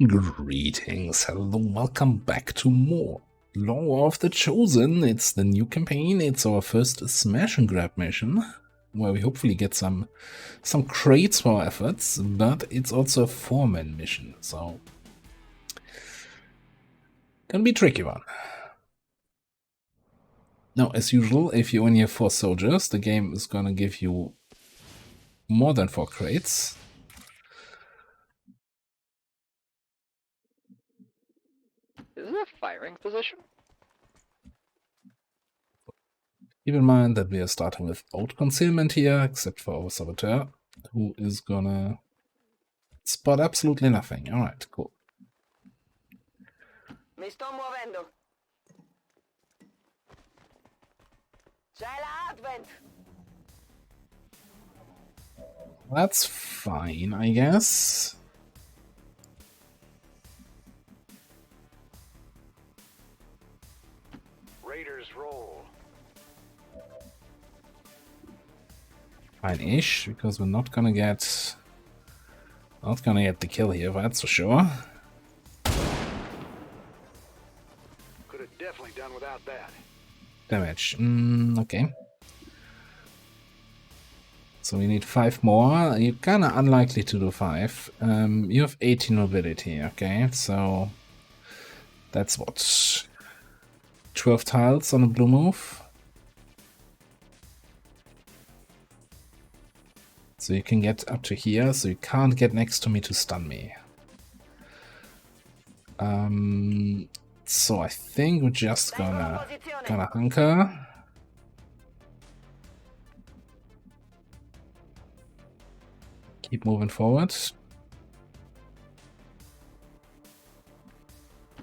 Greetings, hello, welcome back to more Law of the Chosen. It's the new campaign, it's our first smash and grab mission, where we hopefully get some crates for our efforts, but it's also a 4-man mission, so gonna be a tricky one. Now, as usual, if you only have 4 soldiers, the game is gonna give you more than 4 crates. Is it a firing position? Keep in mind that we are starting without concealment here, except for our saboteur, who is gonna spot absolutely nothing. Alright, cool. Mi sto muovendo. C'è la Advent. That's fine, I guess. Raiders roll. Fine-ish, because we're not gonna get the kill here, that's for sure. Could have definitely done without that. Damage. Okay. So we need 5 more. You're kinda unlikely to do 5. You have 18 mobility, okay? So that's what? 12 tiles on a blue move. So you can get up to here, so you can't get next to me to stun me. So I think we're just gonna hunker. Keep moving forward.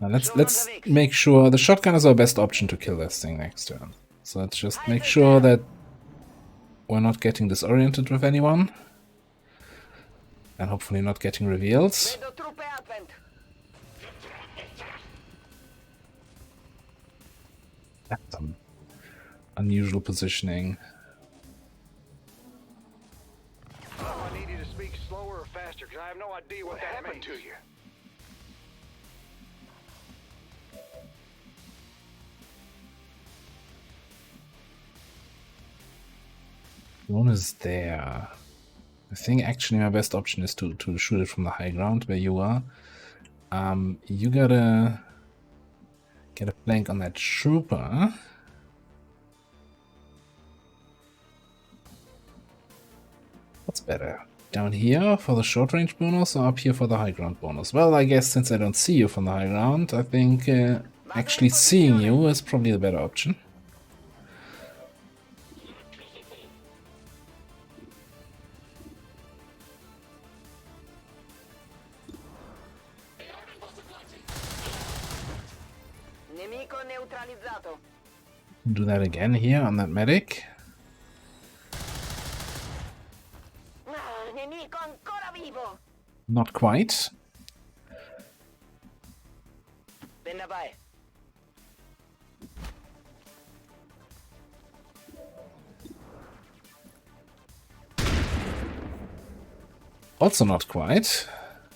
Now let's make sure the shotgun is our best option to kill this thing next turn. So let's just make sure that we're not getting disoriented with anyone. And hopefully not getting revealed. Vedo truppe Advent. That's some unusual positioning. Oh, I need you to speak slower or faster, because I have no idea what that happened to you. Drone is there. I think actually my best option is to shoot it from the high ground where you are. You gotta get a flank on that trooper. What's better? Down here for the short range bonus or up here for the high ground bonus? Well, I guess since I don't see you from the high ground, I think actually seeing you is probably the better option. Nemico neutralizzato. Do that again here on that medic. Nemico ancora vivo. Not quite. Venna vai. Also not quite.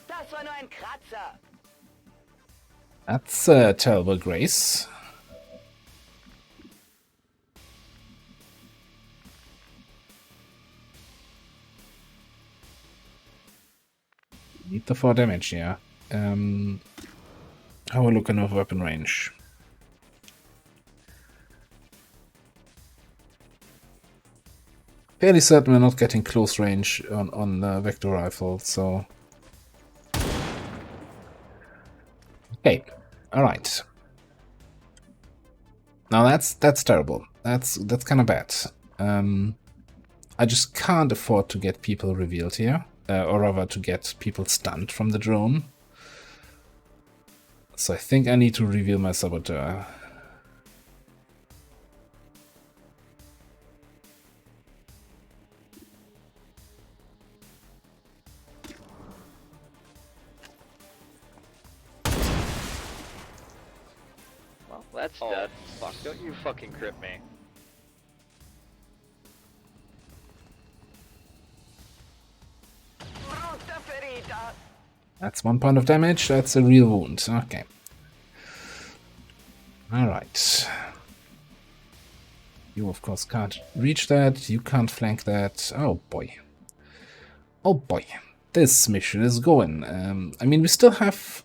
Das war nur ein Kratzer. That's a terrible grace. Need the 4 damage here. How are we looking with weapon range? Fairly certain we're not getting close range on the vector rifle, so... Okay, alright. Now that's terrible. That's kind of bad. I just can't afford to get people revealed here. Or rather to get people stunned from the drone. So I think I need to reveal my saboteur. Well, that's dead. Fuck, don't you fucking crit me. Brutta ferita. That's 1 point of damage. That's a real wound. Okay. Alright. You, of course, can't reach that. You can't flank that. Oh, boy. Oh, boy. This mission is going. I mean, we still have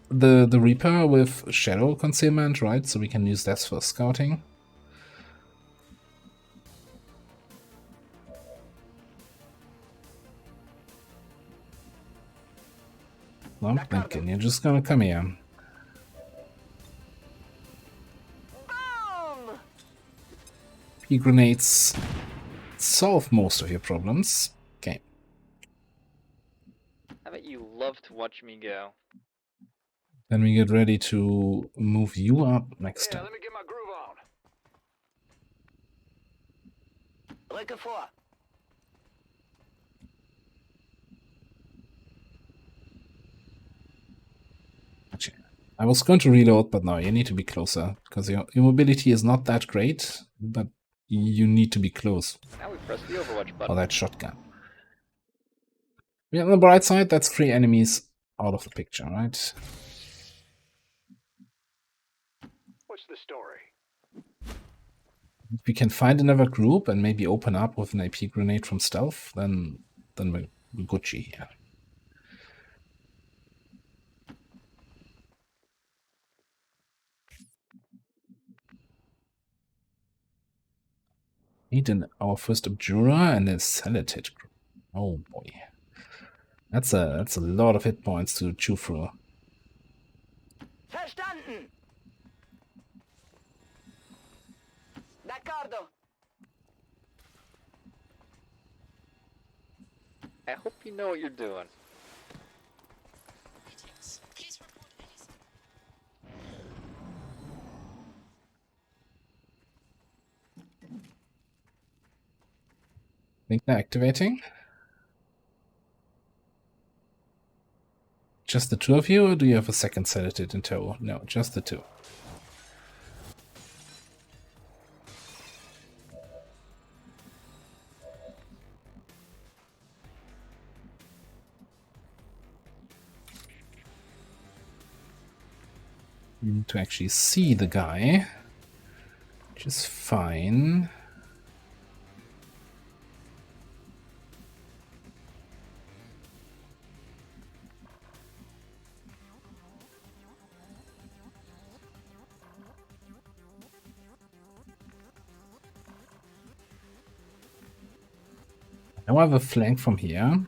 the Reaper with Shadow Concealment, right? So we can use that for scouting. No, I'm thinking you're just gonna come here. Boom! Pea grenades solve most of your problems. Okay. I bet you love to watch me go. Then we get ready to move you up next Yeah, time. let me get my groove on. Rücke vor. I was going to reload, but no, you need to be closer, because your mobility is not that great, but you need to be close Now we press the Overwatch for button. that shotgun. Yeah, on the bright side, that's 3 enemies out of the picture, right? What's the story? If we can find another group and maybe open up with an AP grenade from stealth, then we're Gucci here. Need our first Abjura and a Celatid group. Oh boy. That's a lot of hit points to chew through. Verstanden. D'accordo. I hope you know what you're doing. Think they're activating? Just the 2 of you, or do you have a second Celatid in tow? No, just the 2. You need to actually see the guy, which is fine. Now I have a flank from here.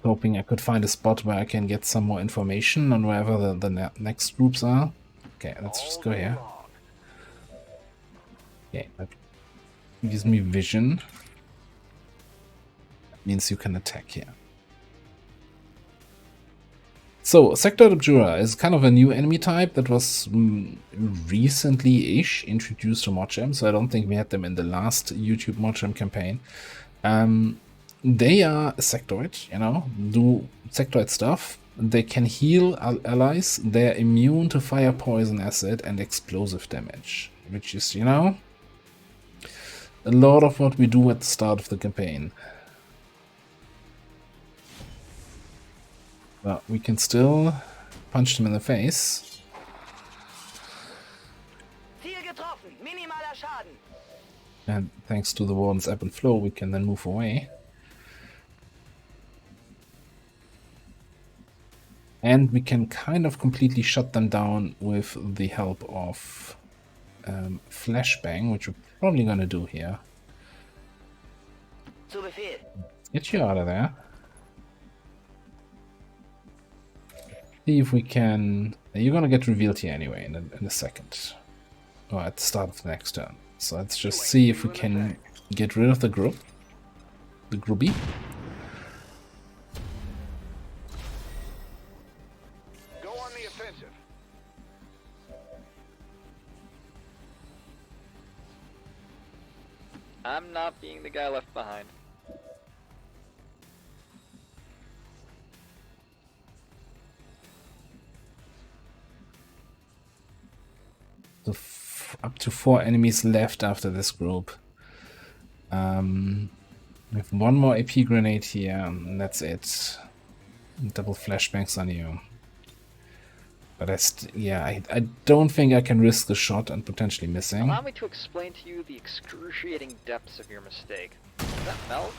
Hoping I could find a spot where I can get some more information on wherever the next groups are. Okay, let's just go here. Okay, that gives me vision. That means you can attack here. So, Sectoid Abjura is kind of a new enemy type that was recently-ish introduced to Modgem, so I don't think we had them in the last YouTube Modgem campaign. They are a sectoid, you know, do sectoid stuff. They can heal allies. They're immune to fire, poison, acid, and explosive damage, which is, you know, a lot of what we do at the start of the campaign. Well, we can still punch them in the face. Ziel getroffen. Minimaler Schaden. And thanks to the Warden's ebb and flow, we can then move away. And we can kind of completely shut them down with the help of Flashbang, which we're probably going to do here. Zu Befehl. Get you out of there. See if we can... You're going to get revealed here anyway in a second. Or at the start of the next turn. So let's just see if we can get rid of the group. The groupie. Go on the offensive. I'm not being the guy left behind. up to 4 enemies left after this group. We have one more AP grenade here, and that's it. Double flashbangs on you. But I don't think I can risk the shot and potentially missing. Allow me to explain to you the excruciating depths of your mistake. Is that Mel?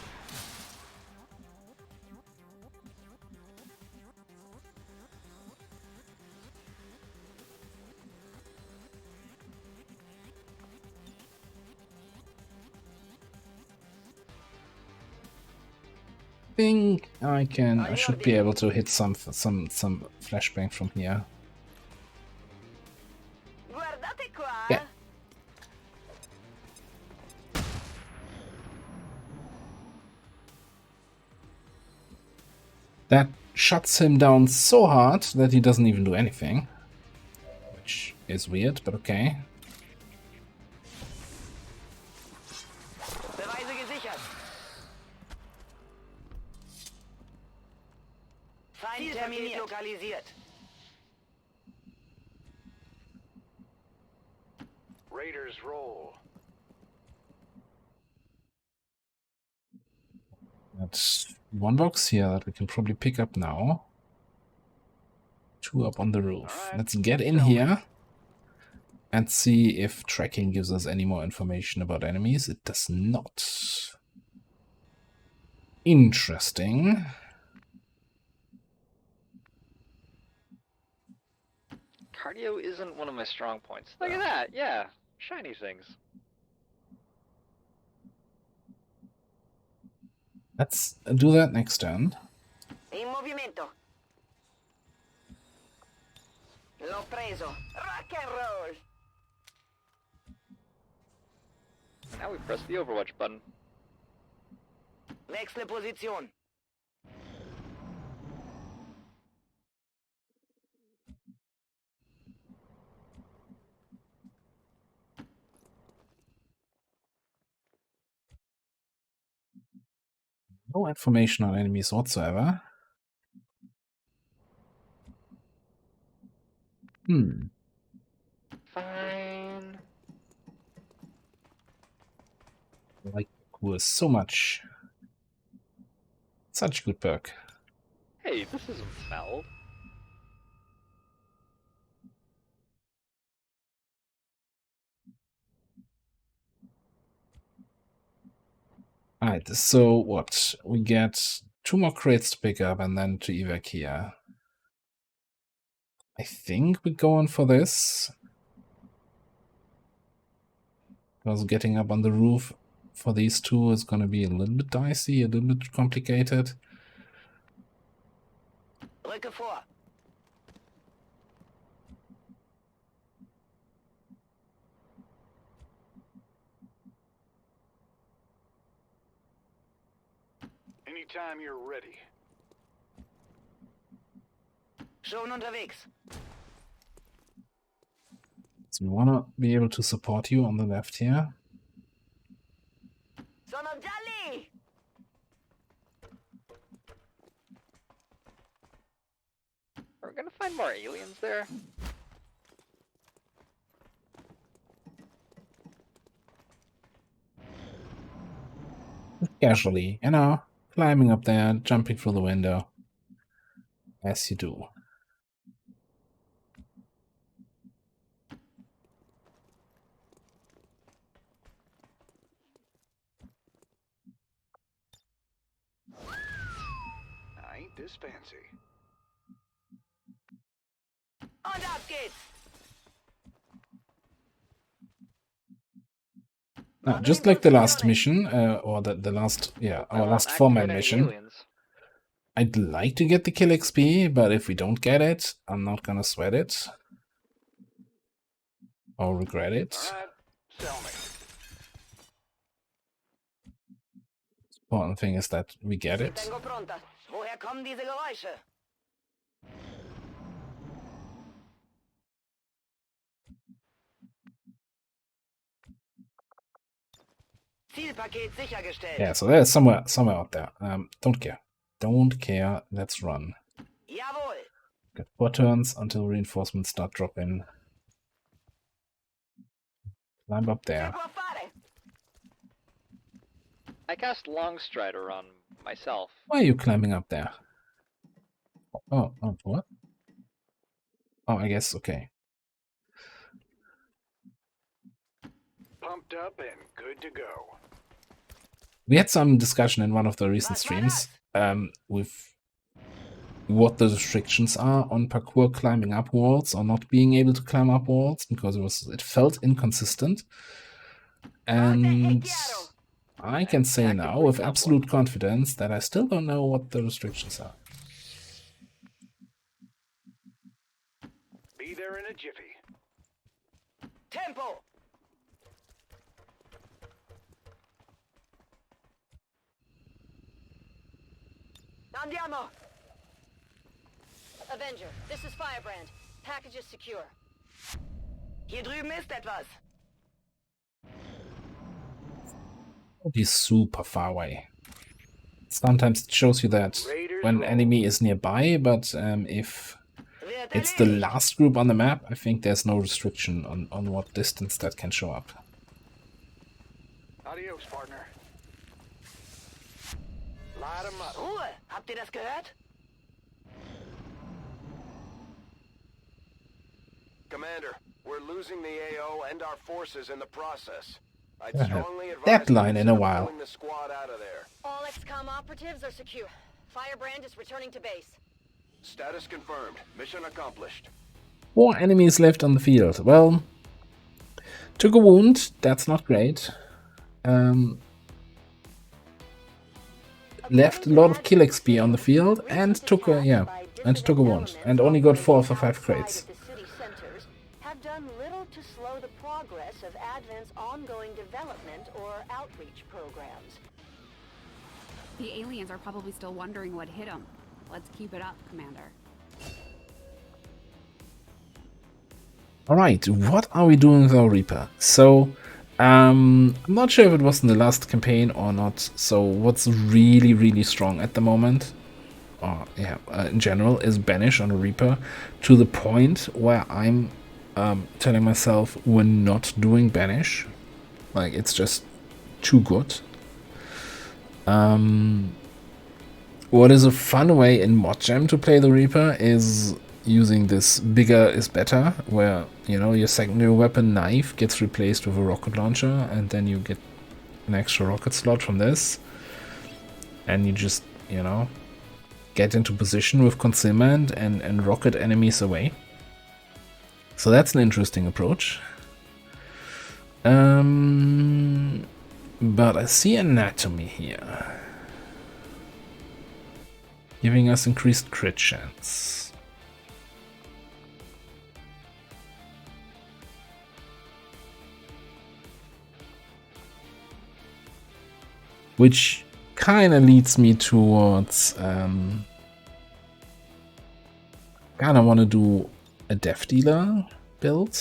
Think I should be able to hit some flashbang from here. Guardate qua. Yeah. That shuts him down so hard that he doesn't even do anything. Which is weird, but okay. Beweise gesichert. Feind terminiert. Lokalisiert. Raiders roll. That's one box here that we can probably pick up now. 2 up on the roof. Alright. Let's get in here and see if tracking gives us any more information about enemies. It does not. Interesting. Cardio isn't one of my strong points. Look at that, yeah. Shiny things. Let's do that next turn. In movimento. L'ho preso. Rock and roll. Now we press the Overwatch button. Wechsle Position. No information on enemies whatsoever. Fine. I like Cool so much. Such a good perk. Hey, this isn't Mel. Alright, so what? We get 2 more crates to pick up and then to evac here. I think we're going for this. Because getting up on the roof for these 2 is going to be a little bit dicey, a little bit complicated. Rücke vor. Anytime you're ready. Schon unterwegs. So we want to be able to support you on the left here. Sono già lì. Are we gonna find more aliens there? Casually, you know, climbing up there, jumping through the window. As you do. I ain't this fancy. Und ab geht's. Just like the last mission, or the last, yeah, our last 4-man mission. Aliens. I'd like to get the kill XP, but if we don't get it, I'm not gonna sweat it. Or regret it. Alright, sell me. Important thing is that we get it. Tengo pronta. Woher kommen diese Geräusche? Zielpaket sichergestellt. Yeah, so there's somewhere out there. Don't care. Don't care. Let's run. Jawohl. Got 4 turns until reinforcements start dropping. Climb up Si there. può fare. I cast Long Strider on myself. Why are you climbing up there? Oh, what? Oh, I guess, okay. Pumped up and good to go. We had some discussion in one of the recent streams with what the restrictions are on parkour climbing up walls or not being able to climb up walls, because it felt inconsistent. And I can say now with absolute confidence that I still don't know what the restrictions are. Be there in a jiffy. Tempo. Andiamo. Avenger, this is Firebrand. Package is secure. Hier drüben ist etwas. He's super far away. Sometimes it shows you that when enemy is nearby, but if Wird it's the erledigt. last group on the map, I think there's no restriction on what distance that can show up. Adios, partner. Light 'em up. Ruhe. Habt ihr das gehört? Commander, we're losing the AO and our forces in the process. I'd Yeah, strongly advise that line in a consider while. pulling the squad out of there. All XCOM operatives are secure. Firebrand is returning to base. Status confirmed. Mission accomplished. 4 enemies left on the field. Well, took a wound. That's not great. Left a lot of kill XP on the field and took a wound and only got 4 of the 5 crates. The city centers have done little to slow the progress of Advent's ongoing development or outreach programs. The aliens are probably still wondering what hit them. Let's keep it up, Commander. Alright, what are we doing with our Reaper? So, I'm not sure if it was in the last campaign or not. So, what's really, really strong at the moment, in general, is Banish on a Reaper, to the point where I'm telling myself we're not doing Banish. Like, it's just too good. What is a fun way in Modjam to play the Reaper is using this bigger is better, where, you know, your secondary weapon knife gets replaced with a rocket launcher, and then you get an extra rocket slot from this, and you just, you know, get into position with concealment and rocket enemies away. So that's an interesting approach. But I see anatomy here, giving us increased crit chance. Which kind of leads me towards kind of want to do a Death Dealer build,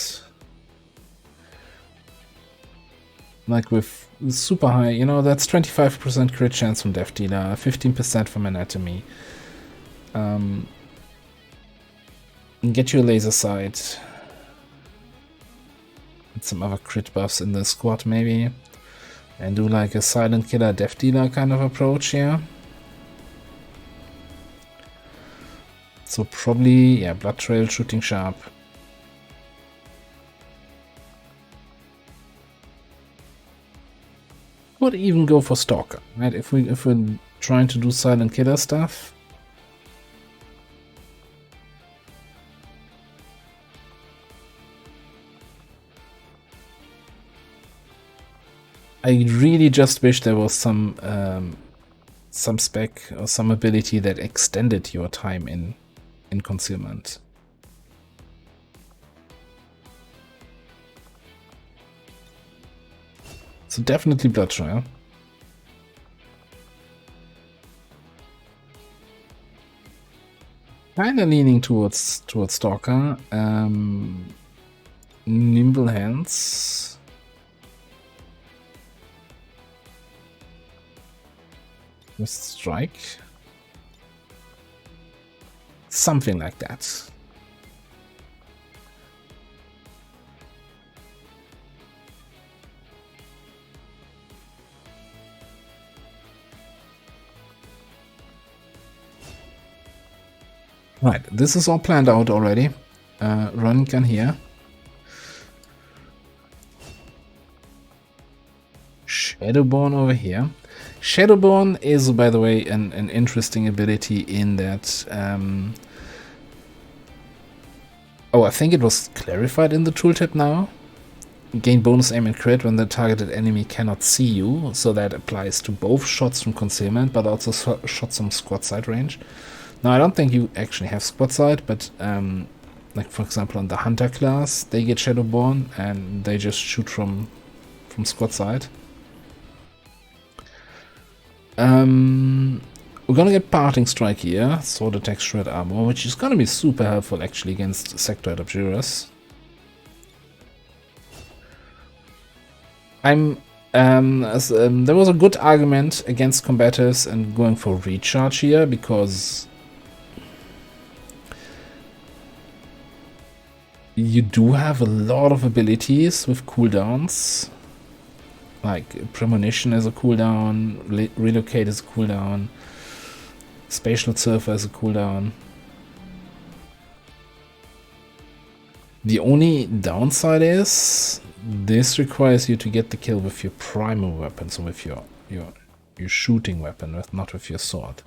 like with super high, you know, that's 25% crit chance from Death Dealer, 15% from anatomy. And get you a laser sight and some other crit buffs in the squad maybe. And do like a silent killer, Death Dealer kind of approach here. So probably, yeah, Blood Trail, Shooting Sharp. Would even go for Stalker, right? If we're trying to do silent killer stuff. I really just wish there was some spec or some ability that extended your time in concealment. So definitely Blood Trail. Kinda leaning towards Stalker. Nimble Hands. Strike, something like that. Right, this is all planned out already. Run gun here. Shadowborn over here. Shadowborn is, by the way, an interesting ability in that... I think it was clarified in the tooltip now. Gain bonus aim and crit when the targeted enemy cannot see you, so that applies to both shots from concealment, but also shots from squad side range. Now, I don't think you actually have squad side, but like for example on the Hunter class, they get Shadowborn and they just shoot from squad side. We're gonna get Parting Strike here, Sword Attack, Shred Armor, which is gonna be super helpful actually against sectoid observers. There was a good argument against combatives and going for recharge here, because you do have a lot of abilities with cooldowns. Like Premonition is a cooldown, Relocate is a cooldown, Spatial Surfer is a cooldown. The only downside is this requires you to get the kill with your primary weapon, so with your shooting weapon, not with your sword.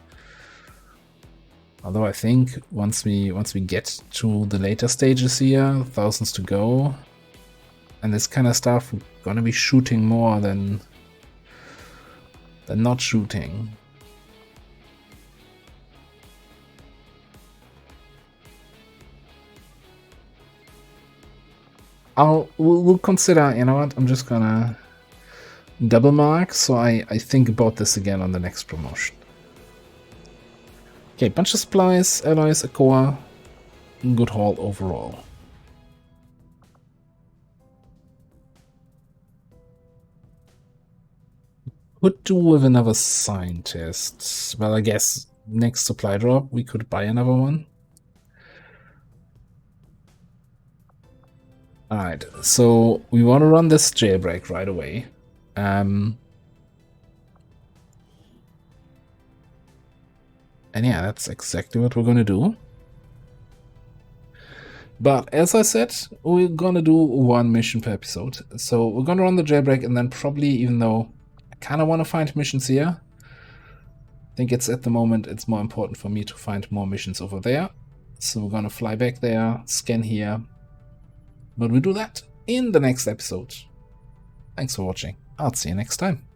Although I think once we get to the later stages here, thousands to go, and this kind of stuff, we're gonna be shooting more than not shooting. We'll consider, you know what, I'm just gonna double mark, so I think about this again on the next promotion. Okay, bunch of supplies, alloys, a core, good haul overall. Could do with another scientist. Well, I guess next supply drop we could buy another one. Alright, so we want to run this jailbreak right away. And yeah, that's exactly what we're going to do. But as I said, we're going to do one mission per episode. So we're going to run the jailbreak, and then probably, even though I kind of want to find missions here, I think it's at the moment it's more important for me to find more missions over there. So we're going to fly back there, scan here. But we'll do that in the next episode. Thanks for watching. I'll see you next time.